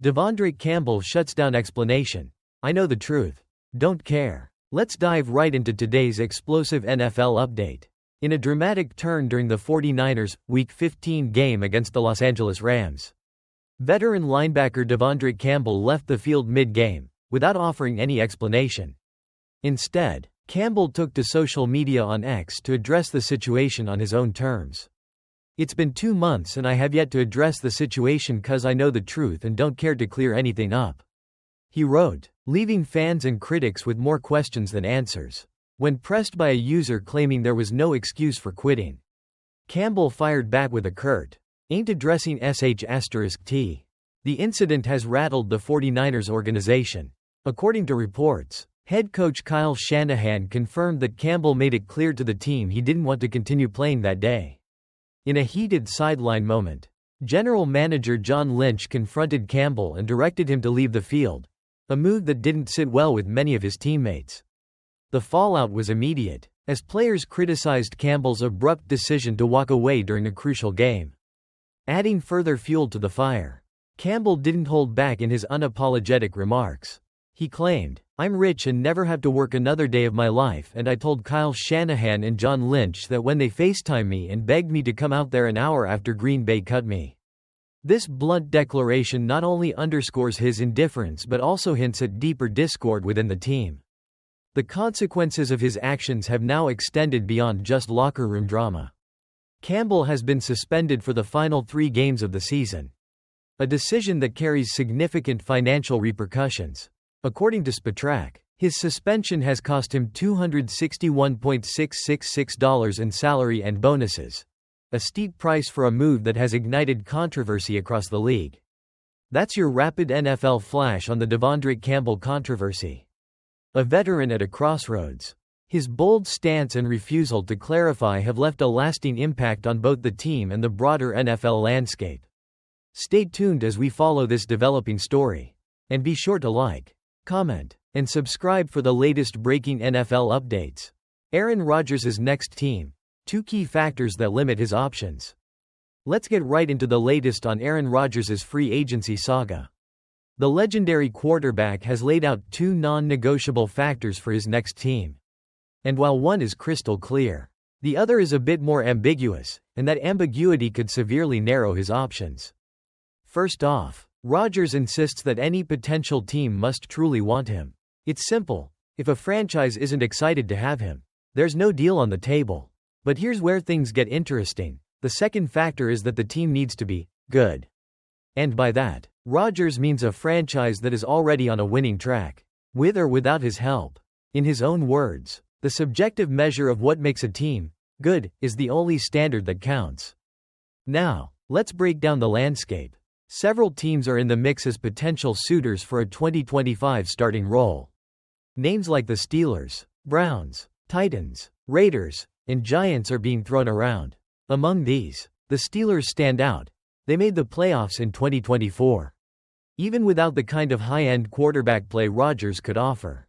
De'Vondre Campbell shuts down explanation. I know the truth. Don't care. Let's dive right into today's explosive NFL update. In a dramatic turn during the 49ers' Week 15 game against the Los Angeles Rams, veteran linebacker De'Vondre Campbell left the field mid-game, without offering any explanation. Instead, Campbell took to social media on X to address the situation on his own terms. It's been 2 months and I have yet to address the situation cause I know the truth and don't care to clear anything up, he wrote, leaving fans and critics with more questions than answers. When pressed by a user claiming there was no excuse for quitting, Campbell fired back with a curt, "Ain't addressing sh*t." The incident has rattled the 49ers organization. According to reports, head coach Kyle Shanahan confirmed that Campbell made it clear to the team he didn't want to continue playing that day. In a heated sideline moment, general manager John Lynch confronted Campbell and directed him to leave the field, a move that didn't sit well with many of his teammates. The fallout was immediate, as players criticized Campbell's abrupt decision to walk away during a crucial game. Adding further fuel to the fire, Campbell didn't hold back in his unapologetic remarks. He claimed, "I'm rich and never have to work another day of my life, and I told Kyle Shanahan and John Lynch that when they FaceTimed me and begged me to come out there an hour after Green Bay cut me." This blunt declaration not only underscores his indifference but also hints at deeper discord within the team. The consequences of his actions have now extended beyond just locker room drama. Campbell has been suspended for the final 3 games of the season, a decision that carries significant financial repercussions. According to Spotrac, his suspension has cost him $261.666 in salary and bonuses, a steep price for a move that has ignited controversy across the league. That's your rapid NFL flash on the De'Vondre Campbell controversy. A veteran at a crossroads, his bold stance and refusal to clarify have left a lasting impact on both the team and the broader NFL landscape. Stay tuned as we follow this developing story. And be sure to like, comment, and subscribe for the latest breaking NFL updates. Aaron Rodgers' next team. 2 key factors that limit his options. Let's get right into the latest on Aaron Rodgers' free agency saga. The legendary quarterback has laid out 2 non-negotiable factors for his next team. And while one is crystal clear, the other is a bit more ambiguous, and that ambiguity could severely narrow his options. First off, Rodgers insists that any potential team must truly want him. It's simple. If a franchise isn't excited to have him, there's no deal on the table. But here's where things get interesting. The second factor is that the team needs to be good. And by that, Rodgers means a franchise that is already on a winning track, with or without his help. In his own words, the subjective measure of what makes a team good is the only standard that counts. Now, let's break down the landscape. Several teams are in the mix as potential suitors for a 2025 starting role. Names like the Steelers, Browns, Titans, Raiders, and Giants are being thrown around. Among these, the Steelers stand out. They made the playoffs in 2024, even without the kind of high-end quarterback play Rodgers could offer.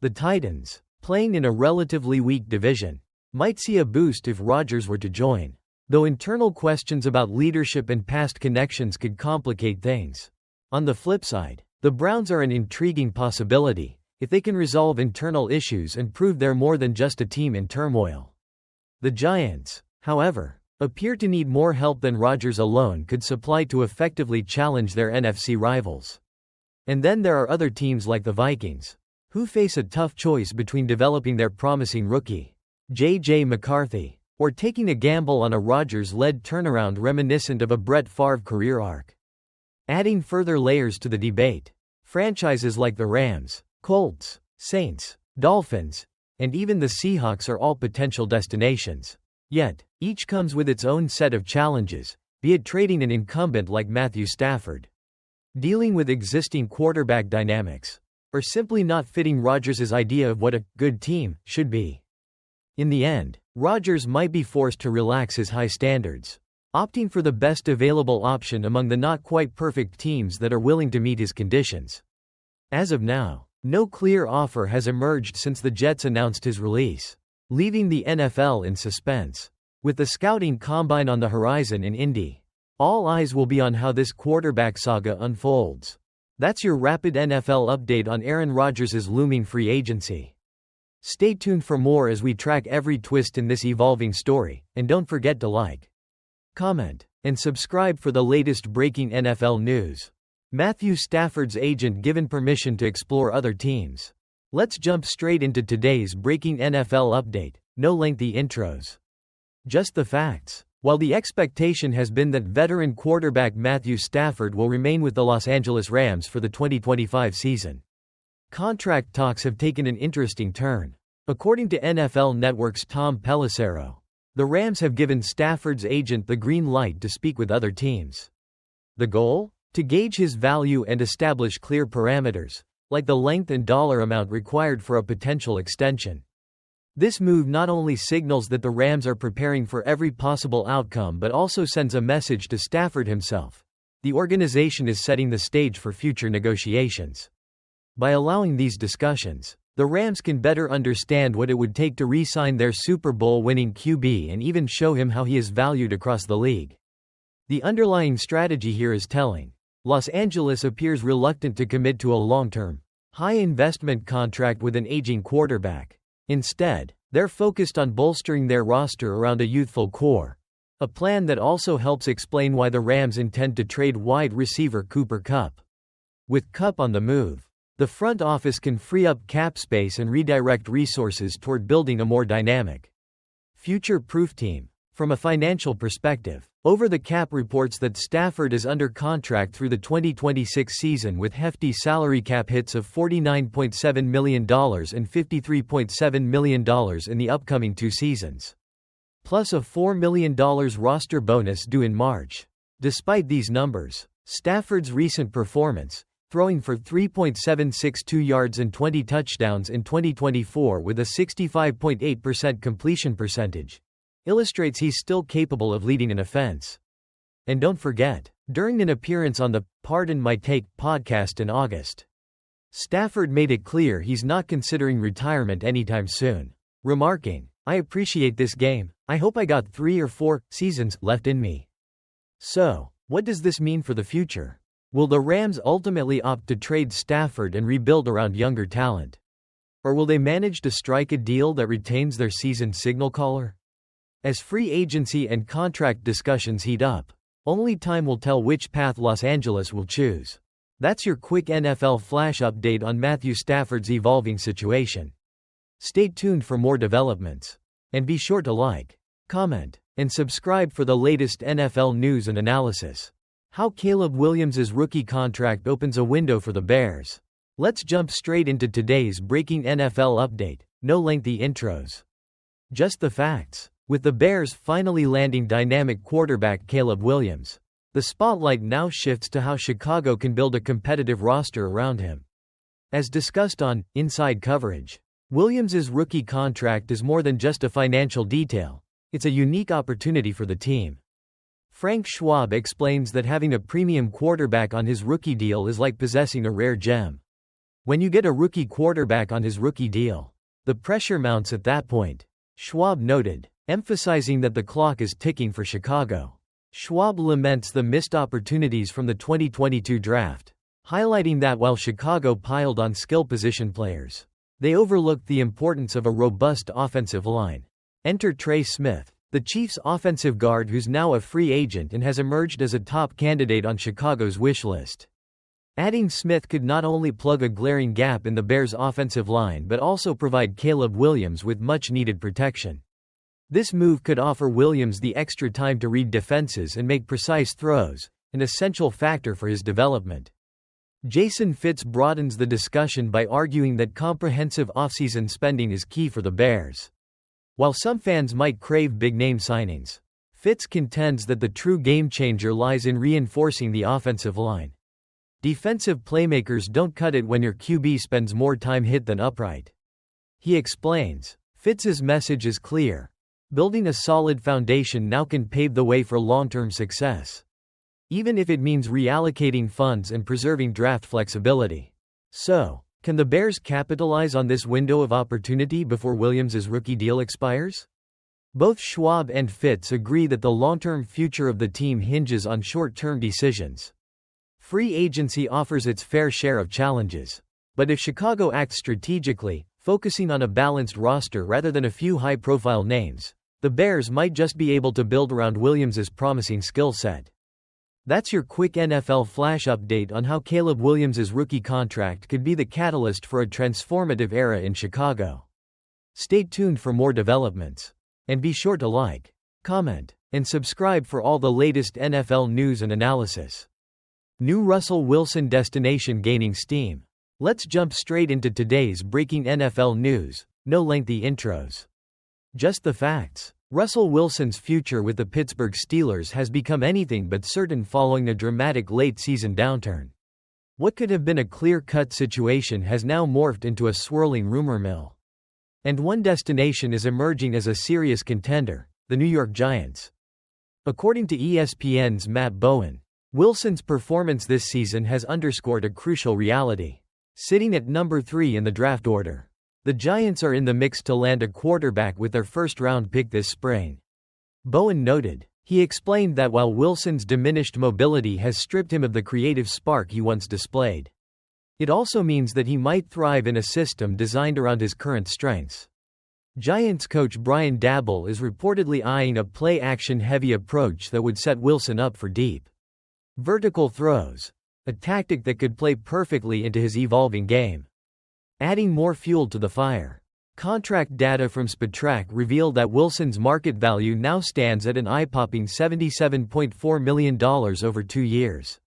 The Titans, playing in a relatively weak division, might see a boost if Rodgers were to join, though internal questions about leadership and past connections could complicate things. On the flip side, the Browns are an intriguing possibility, if they can resolve internal issues and prove they're more than just a team in turmoil. The Giants, however, appear to need more help than Rodgers alone could supply to effectively challenge their NFC rivals. And then there are other teams like the Vikings, who face a tough choice between developing their promising rookie, J.J. McCarthy, or taking a gamble on a Rodgers-led turnaround reminiscent of a Brett Favre career arc. Adding further layers to the debate, franchises like the Rams, Colts, Saints, Dolphins, and even the Seahawks are all potential destinations. Yet, each comes with its own set of challenges, be it trading an incumbent like Matthew Stafford, dealing with existing quarterback dynamics, or simply not fitting Rodgers' idea of what a good team should be. In the end, Rodgers might be forced to relax his high standards, opting for the best available option among the not quite perfect teams that are willing to meet his conditions. As of now, no clear offer has emerged since the Jets announced his release, leaving the NFL in suspense. With the scouting combine on the horizon in Indy, All eyes will be on how this quarterback saga unfolds. That's your rapid NFL update on Aaron Rodgers' looming free agency. Stay tuned for more as we track every twist in this evolving story, and don't forget to like, comment, and subscribe for the latest breaking NFL news. Matthew Stafford's agent given permission to explore other teams. Let's jump straight into today's breaking NFL update. No lengthy intros. Just the facts. While the expectation has been that veteran quarterback Matthew Stafford will remain with the Los Angeles Rams for the 2025 season, contract talks have taken an interesting turn. According to NFL Network's Tom Pelissero, the Rams have given Stafford's agent the green light to speak with other teams. The goal? To gauge his value and establish clear parameters, like the length and dollar amount required for a potential extension. This move not only signals that the Rams are preparing for every possible outcome but also sends a message to Stafford himself. The organization is setting the stage for future negotiations. By allowing these discussions, the Rams can better understand what it would take to re-sign their Super Bowl-winning QB and even show him how he is valued across the league. The underlying strategy here is telling. Los Angeles appears reluctant to commit to a long-term, high-investment contract with an aging quarterback. Instead, they're focused on bolstering their roster around a youthful core, a plan that also helps explain why the Rams intend to trade wide receiver Cooper Kupp. With Kupp on the move, the front office can free up cap space and redirect resources toward building a more dynamic, future-proof team. From a financial perspective, Over the Cap reports that Stafford is under contract through the 2026 season with hefty salary cap hits of $49.7 million and $53.7 million in the upcoming two seasons, plus a $4 million roster bonus due in March. Despite these numbers, Stafford's recent performance, throwing for 3.762 yards and 20 touchdowns in 2024 with a 65.8% completion percentage, illustrates he's still capable of leading an offense. And don't forget, during an appearance on the Pardon My Take podcast in August, Stafford made it clear he's not considering retirement anytime soon, remarking, "I appreciate this game. I hope I got 3 or 4 seasons left in me." So, what does this mean for the future? Will the Rams ultimately opt to trade Stafford and rebuild around younger talent? Or will they manage to strike a deal that retains their seasoned signal caller? As free agency and contract discussions heat up, only time will tell which path Los Angeles will choose. That's your quick NFL flash update on Matthew Stafford's evolving situation. Stay tuned for more developments. And be sure to like, comment, and subscribe for the latest NFL news and analysis. How Caleb Williams' rookie contract opens a window for the Bears. Let's jump straight into today's breaking NFL update. No lengthy intros. Just the facts. With the Bears finally landing dynamic quarterback Caleb Williams, the spotlight now shifts to how Chicago can build a competitive roster around him. As discussed on Inside Coverage, Williams' rookie contract is more than just a financial detail. It's a unique opportunity for the team. Frank Schwab explains that having a premium quarterback on his rookie deal is like possessing a rare gem. When you get a rookie quarterback on his rookie deal, the pressure mounts at that point, Schwab noted, emphasizing that the clock is ticking for Chicago. Schwab laments the missed opportunities from the 2022 draft, highlighting that while Chicago piled on skill position players, they overlooked the importance of a robust offensive line. Enter Trey Smith, the Chiefs' offensive guard who's now a free agent and has emerged as a top candidate on Chicago's wish list. Adding Smith could not only plug a glaring gap in the Bears' offensive line but also provide Caleb Williams with much-needed protection. This move could offer Williams the extra time to read defenses and make precise throws, an essential factor for his development. Jason Fitz broadens the discussion by arguing that comprehensive offseason spending is key for the Bears. While some fans might crave big-name signings, Fitz contends that the true game-changer lies in reinforcing the offensive line. Defensive playmakers don't cut it when your QB spends more time hit than upright. He explains, Fitz's message is clear. Building a solid foundation now can pave the way for long-term success, even if it means reallocating funds and preserving draft flexibility. So, can the Bears capitalize on this window of opportunity before Williams' rookie deal expires? Both Schwab and Fitz agree that the long-term future of the team hinges on short-term decisions. Free agency offers its fair share of challenges. But if Chicago acts strategically, focusing on a balanced roster rather than a few high-profile names, the Bears might just be able to build around Williams' promising skill set. That's your quick NFL flash update on how Caleb Williams' rookie contract could be the catalyst for a transformative era in Chicago. Stay tuned for more developments. And be sure to like, comment, and subscribe for all the latest NFL news and analysis. New Russell Wilson destination gaining steam. Let's jump straight into today's breaking NFL news, no lengthy intros. Just the facts. Russell Wilson's future with the Pittsburgh Steelers has become anything but certain following a dramatic late-season downturn. What could have been a clear-cut situation has now morphed into a swirling rumor mill. And one destination is emerging as a serious contender, the New York Giants. According to ESPN's Matt Bowen, Wilson's performance this season has underscored a crucial reality. Sitting at number 3 in the draft order, the Giants are in the mix to land a quarterback with their first-round pick this spring. Bowen noted. He explained that while Wilson's diminished mobility has stripped him of the creative spark he once displayed, it also means that he might thrive in a system designed around his current strengths. Giants coach Brian Daboll is reportedly eyeing a play-action-heavy approach that would set Wilson up for deep vertical throws, a tactic that could play perfectly into his evolving game. Adding more fuel to the fire. Contract data from Spotrac revealed that Wilson's market value now stands at an eye-popping $77.4 million over 2 years.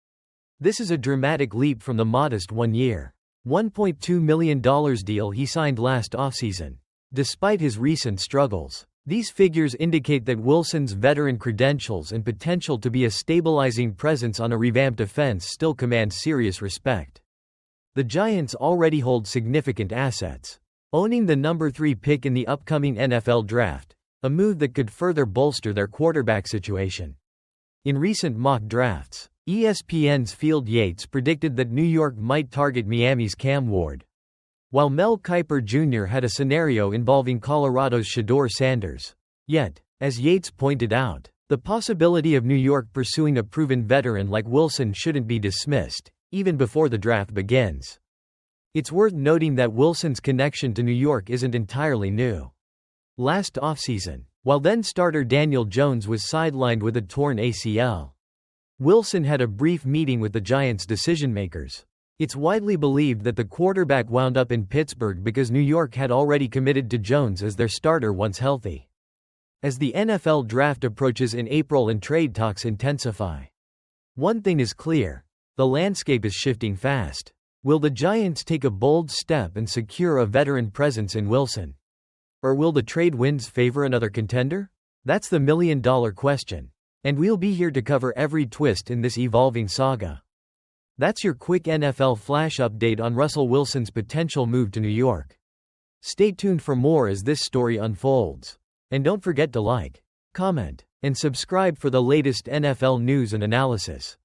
This is a dramatic leap from the modest one-year, $1.2 million deal he signed last offseason. Despite his recent struggles, these figures indicate that Wilson's veteran credentials and potential to be a stabilizing presence on a revamped offense still command serious respect. The Giants already hold significant assets, owning the number 3 pick in the upcoming NFL draft, a move that could further bolster their quarterback situation. In recent mock drafts, ESPN's Field Yates predicted that New York might target Miami's Cam Ward, while Mel Kiper Jr. had a scenario involving Colorado's Shedeur Sanders. Yet, as Yates pointed out, the possibility of New York pursuing a proven veteran like Wilson shouldn't be dismissed, even before the draft begins. It's worth noting that Wilson's connection to New York isn't entirely new. Last offseason, while then-starter Daniel Jones was sidelined with a torn ACL, Wilson had a brief meeting with the Giants' decision-makers. It's widely believed that the quarterback wound up in Pittsburgh because New York had already committed to Jones as their starter once healthy. As the NFL draft approaches in April and trade talks intensify, one thing is clear: the landscape is shifting fast. Will the Giants take a bold step and secure a veteran presence in Wilson? Or will the trade winds favor another contender? That's the million-dollar question. And we'll be here to cover every twist in this evolving saga. That's your quick NFL flash update on Russell Wilson's potential move to New York. Stay tuned for more as this story unfolds. And don't forget to like, comment, and subscribe for the latest NFL news and analysis.